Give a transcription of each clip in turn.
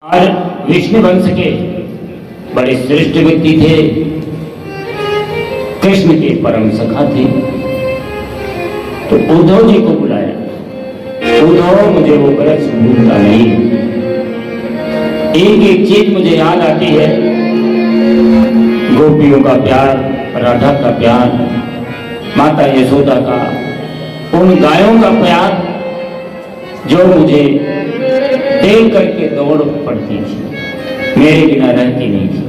और विष्णु वंश के बड़े श्रेष्ठ व्यक्ति थे, कृष्ण के परम सखा थे। तो उद्धव जी को बुलाया। उद्धव, मुझे वो वृक्ष भूलता नहीं। एक एक चीज मुझे याद आती है, गोपियों का प्यार, राधा का प्यार, माता यशोदा का, उन गायों का प्यार जो मुझे देख करके दौड़ पड़ती थी, मेरे बिना रहती नहीं थी।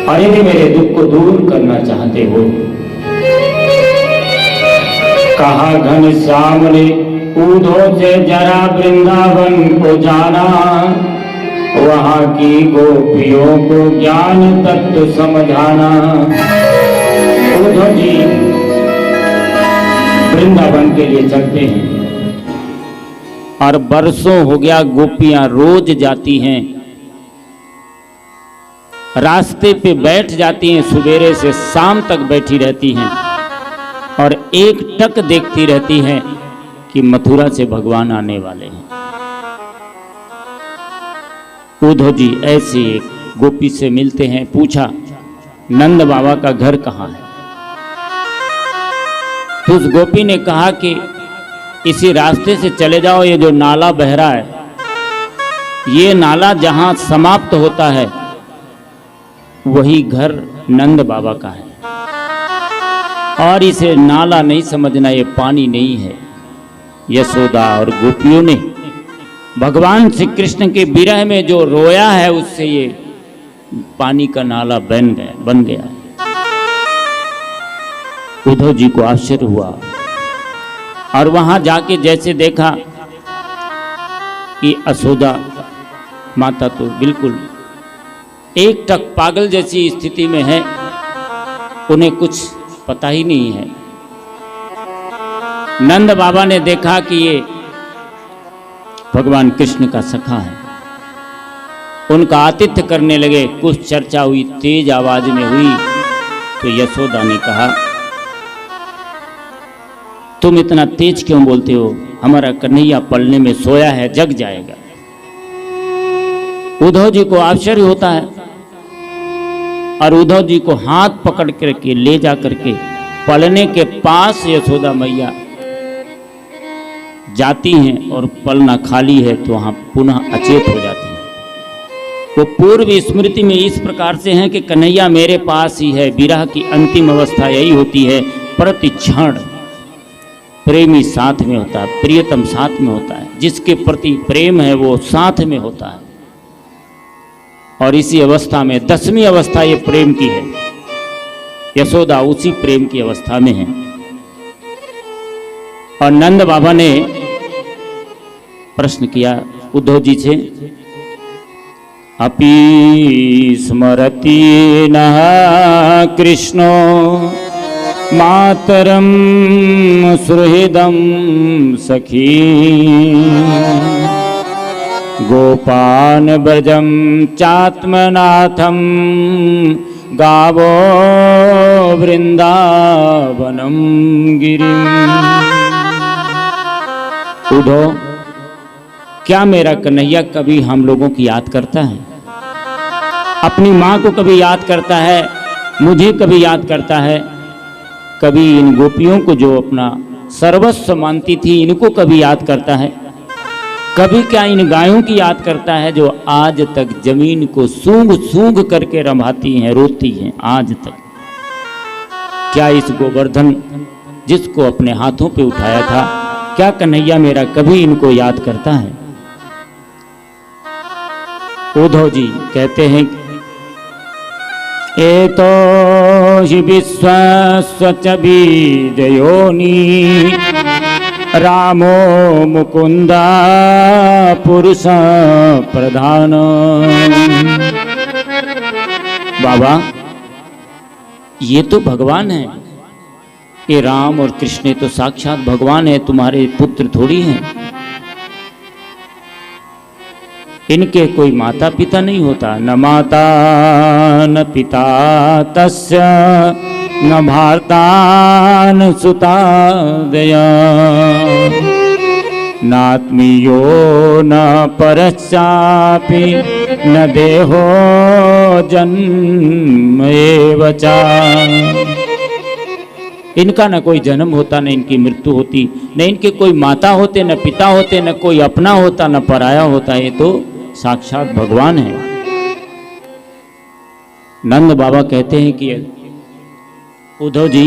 और यदि मेरे दुख को दूर करना चाहते हो, कहा घनश्याम ने उद्धव से जरा वृंदावन को जाना, वहां की गोपियों को ज्ञान तत्व समझाना। उद्धव जी वृंदावन के लिए चलते हैं और बरसों हो गया गोपियां रोज जाती हैं, रास्ते पे बैठ जाती हैं, सवेरे से शाम तक बैठी रहती हैं और एक टक देखती रहती हैं कि मथुरा से भगवान आने वाले हैं। उद्धव जी ऐसे एक गोपी से मिलते हैं, पूछा नंद बाबा का घर कहाँ है? तो उस गोपी ने कहा कि इसी रास्ते से चले जाओ, ये जो नाला बह रहा है, ये नाला जहां समाप्त होता है वही घर नंद बाबा का है। और इसे नाला नहीं समझना, ये पानी नहीं है। यशोदा और गोपियों ने भगवान श्री कृष्ण के विरह में जो रोया है, उससे ये पानी का नाला बन गया है। उद्धव जी को आश्चर्य हुआ और वहां जाके जैसे देखा कि यशोदा माता तो बिल्कुल एक टक पागल जैसी स्थिति में है, उन्हें कुछ पता ही नहीं है। नंद बाबा ने देखा कि ये भगवान कृष्ण का सखा है, उनका आतिथ्य करने लगे। कुछ चर्चा हुई, तेज आवाज में हुई। तो यशोदा ने कहा, तुम इतना तेज क्यों बोलते हो? हमारा कन्हैया पलने में सोया है, जग जाएगा। उद्धव जी को आश्चर्य होता है और उद्धव जी को हाथ पकड़ करके ले जा करके पलने के पास यशोदा मैया जाती हैं और पलना खाली है तो वहां पुनः अचेत हो जाती हैं। वो पूर्व स्मृति में इस प्रकार से हैं कि कन्हैया मेरे पास ही है। विरह की अंतिम अवस्था यही होती है, प्रति क्षण प्रेमी साथ में होता है, प्रियतम साथ में होता है, जिसके प्रति प्रेम है वो साथ में होता है। और इसी अवस्था में 10वीं अवस्था ये प्रेम की है। यशोदा उसी प्रेम की अवस्था में है। और नंद बाबा ने प्रश्न किया उद्धव जी से, अपि स्मरति नः कृष्णो मातरम सुहृदम सखी, गोपान ब्रजम चात्मनाथम गावो वृंदावनम गिरिम। उद्धव, क्या मेरा कन्हैया कभी हम लोगों की याद करता है? अपनी माँ को कभी याद करता है, मुझे कभी याद करता है, कभी इन गोपियों को जो अपना सर्वस्व मानती थी इनको कभी याद करता है? कभी क्या इन गायों की याद करता है जो आज तक जमीन को सूंघ सूंघ करके रंभाती हैं, रोती हैं आज तक? क्या इस गोवर्धन जिसको अपने हाथों पे उठाया था, क्या कन्हैया मेरा कभी इनको याद करता है? उद्धव जी कहते हैं, एतो हि विश्वस्वच बीजयोनि रामो मुकुंदा पुरुष प्रधान। बाबा, ये तो भगवान है, ये राम और कृष्ण तो साक्षात भगवान है, तुम्हारे पुत्र थोड़ी हैं। इनके कोई माता पिता नहीं होता, न माता न पिता तस्य न भर्ता न सुता दया। नात्मीयो न परश्चापि न देहो जन्म एव च। इनका न कोई जन्म होता, न इनकी मृत्यु होती, न इनके कोई माता होते, न पिता होते, न कोई अपना होता, न पराया होता। ये तो साक्षात भगवान है। नंद बाबा कहते हैं कि उद्धव जी,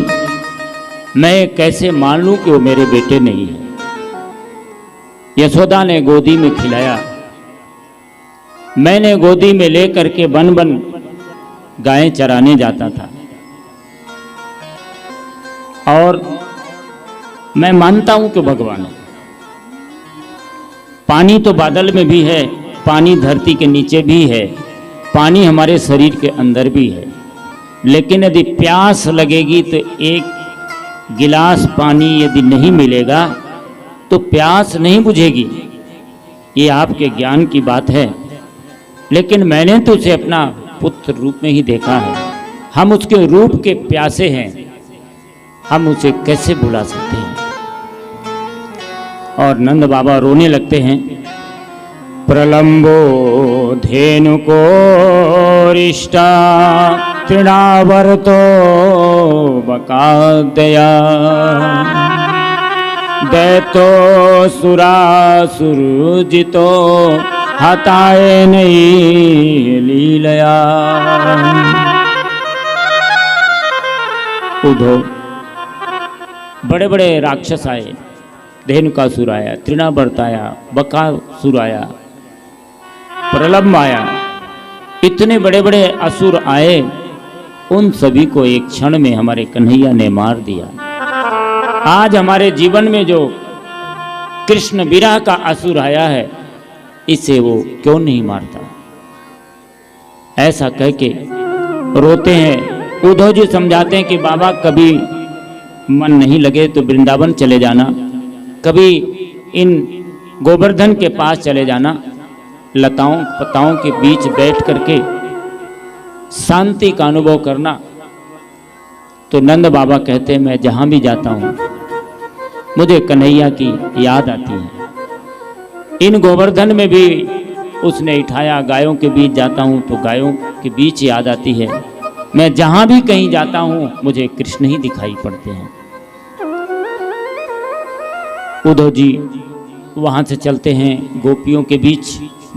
मैं कैसे मान लूं कि वो मेरे बेटे नहीं है। यशोदा ने गोदी में खिलाया, मैंने गोदी में लेकर के बन बन गायें चराने जाता था, और मैं मानता हूं कि भगवान है। पानी तो बादल में भी है, पानी धरती के नीचे भी है, पानी हमारे शरीर के अंदर भी है। लेकिन यदि प्यास लगेगी तो एक गिलास पानी यदि नहीं मिलेगा तो प्यास नहीं बुझेगी। ये आपके ज्ञान की बात है, लेकिन मैंने तो उसे अपना पुत्र रूप में ही देखा है। हम उसके रूप के प्यासे हैं, हम उसे कैसे भुला सकते हैं। और नंद बाबा रोने लगते हैं। प्रलंबो धेनु को रिष्टा तृणावर्तो बकादया दैतो सुरासुरजितो हताए नहीं लीलया। उद्धव, बड़े बड़े राक्षस आए, धेनुकासुर आया, तृणावर्त आया, बकासुर आया, प्रलंब आया, इतने बड़े बड़े असुर आए। उन सभी को एक क्षण में हमारे कन्हैया ने मार दिया। आज हमारे जीवन में जो कृष्ण विरह का असुर आया है, इसे वो क्यों नहीं मारता। ऐसा कह के रोते हैं। उद्धव जी समझाते हैं कि बाबा, कभी मन नहीं लगे तो वृंदावन चले जाना, कभी इन गोवर्धन के पास चले जाना, लताओं पताओं के बीच बैठ करके शांति का अनुभव करना। तो नंद बाबा कहते हैं, मैं जहां भी जाता हूं मुझे कन्हैया की याद आती है। इन गोवर्धन में भी उसने उठाया, गायों के बीच जाता हूं तो गायों के बीच याद आती है। मैं जहां भी कहीं जाता हूं मुझे कृष्ण ही दिखाई पड़ते हैं। उद्धव जी वहां से चलते हैं गोपियों के बीच,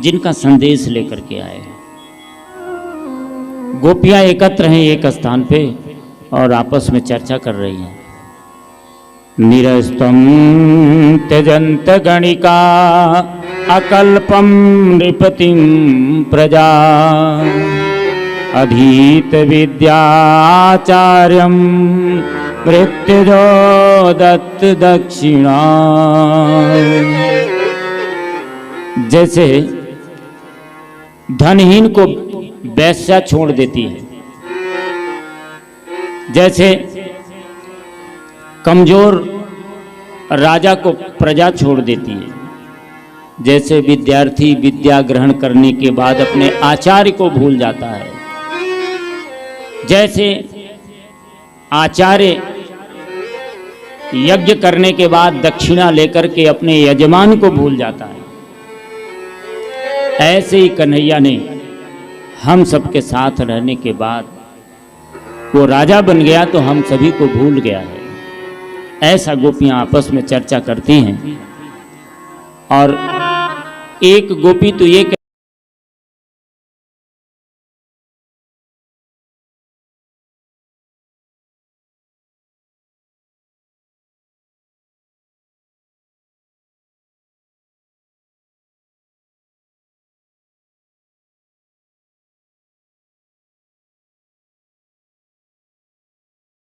जिनका संदेश लेकर के आए हैं। गोपियां एकत्र हैं एक स्थान पे और आपस में चर्चा कर रही हैं। निरस्तम त्यजंत गणिका अकल्पम नृपतिम प्रजा अधीत विद्याचार्यम मृत्युजो दत्त दक्षिणा। जैसे धनहीन को वैश्या छोड़ देती है, जैसे कमजोर राजा को प्रजा छोड़ देती है, जैसे विद्यार्थी विद्या ग्रहण करने के बाद अपने आचार्य को भूल जाता है, जैसे आचार्य यज्ञ करने के बाद दक्षिणा लेकर के अपने यजमान को भूल जाता है, ऐसे ही कन्हैया ने हम सबके साथ रहने के बाद वो राजा बन गया तो हम सभी को भूल गया है। ऐसा गोपियां आपस में चर्चा करती हैं। और एक गोपी तो ये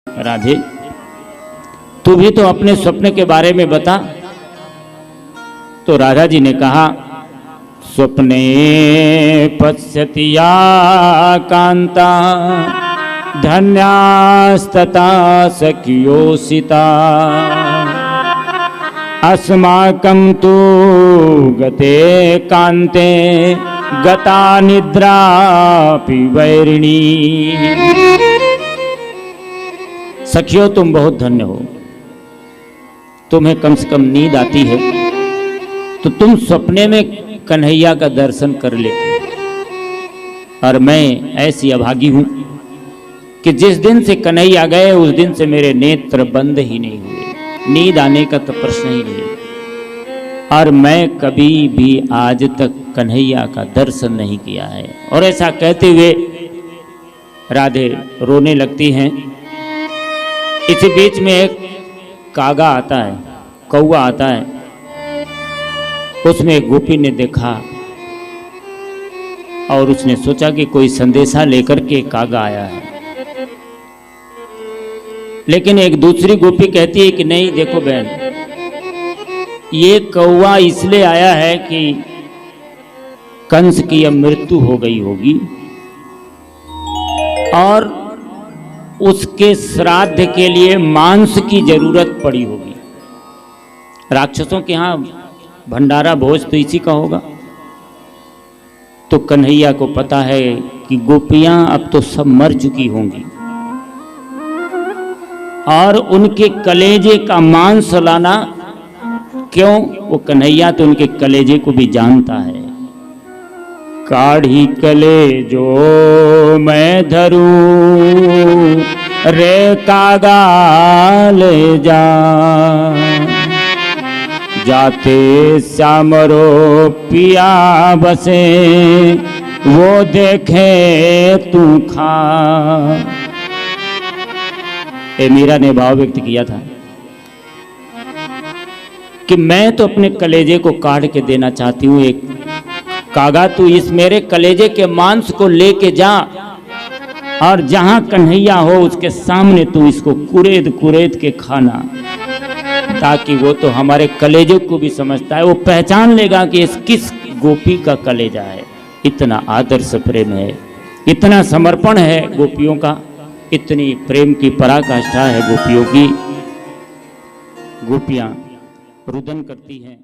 राधे, तू भी तो अपने स्वप्न के बारे में बता। तो राधा जी ने कहा, स्वप्ने पश्यति या कांता धन्यास्तता सखियोसिता अस्माकं तु गते कांते गता निद्रापि वैरिणी। सखियो, तुम बहुत धन्य हो, तुम्हें कम से कम नींद आती है, तो तुम सपने में कन्हैया का दर्शन कर लेते, और मैं ऐसी अभागी हूं कि जिस दिन से कन्हैया गए उस दिन से मेरे नेत्र बंद ही नहीं हुए, नींद आने का तो प्रश्न ही नहीं, और मैं कभी भी आज तक कन्हैया का दर्शन नहीं किया है। और ऐसा कहते हुए राधे रोने लगती हैं। इसी बीच में एक कागा आता है, कौवा आता है, उसमें गोपी ने देखा और उसने सोचा कि कोई संदेशा लेकर के कागा आया है। लेकिन एक दूसरी गोपी कहती है कि नहीं देखो बहन, ये कौवा इसलिए आया है कि कंस की अब मृत्यु हो गई होगी और उसके श्राद्ध के लिए मांस की जरूरत पड़ी होगी। राक्षसों के यहां भंडारा भोज तो इसी का होगा। तो कन्हैया को पता है कि गोपियां अब तो सब मर चुकी होंगी और उनके कलेजे का मांस लाना, क्यों, वो कन्हैया तो उनके कलेजे को भी जानता है। काढ़ी कलेजो मैं धरूं रे कागा ले जा, जाते श्यामरो पिया बसे वो देखे तू खा। ए मीरा ने भाव व्यक्त किया था कि मैं तो अपने कलेजे को काढ़ के देना चाहती हूँ। एक कागा तू इस मेरे कलेजे के मांस को लेके जा और जहां कन्हैया हो उसके सामने तू इसको कुरेद कुरेद के खाना, ताकि वो तो हमारे कलेजे को भी समझता है, वो पहचान लेगा कि इस किस गोपी का कलेजा है। इतना आदर्श प्रेम है, इतना समर्पण है गोपियों का, इतनी प्रेम की पराकाष्ठा है गोपियों की। गोपियां रुदन करती हैं।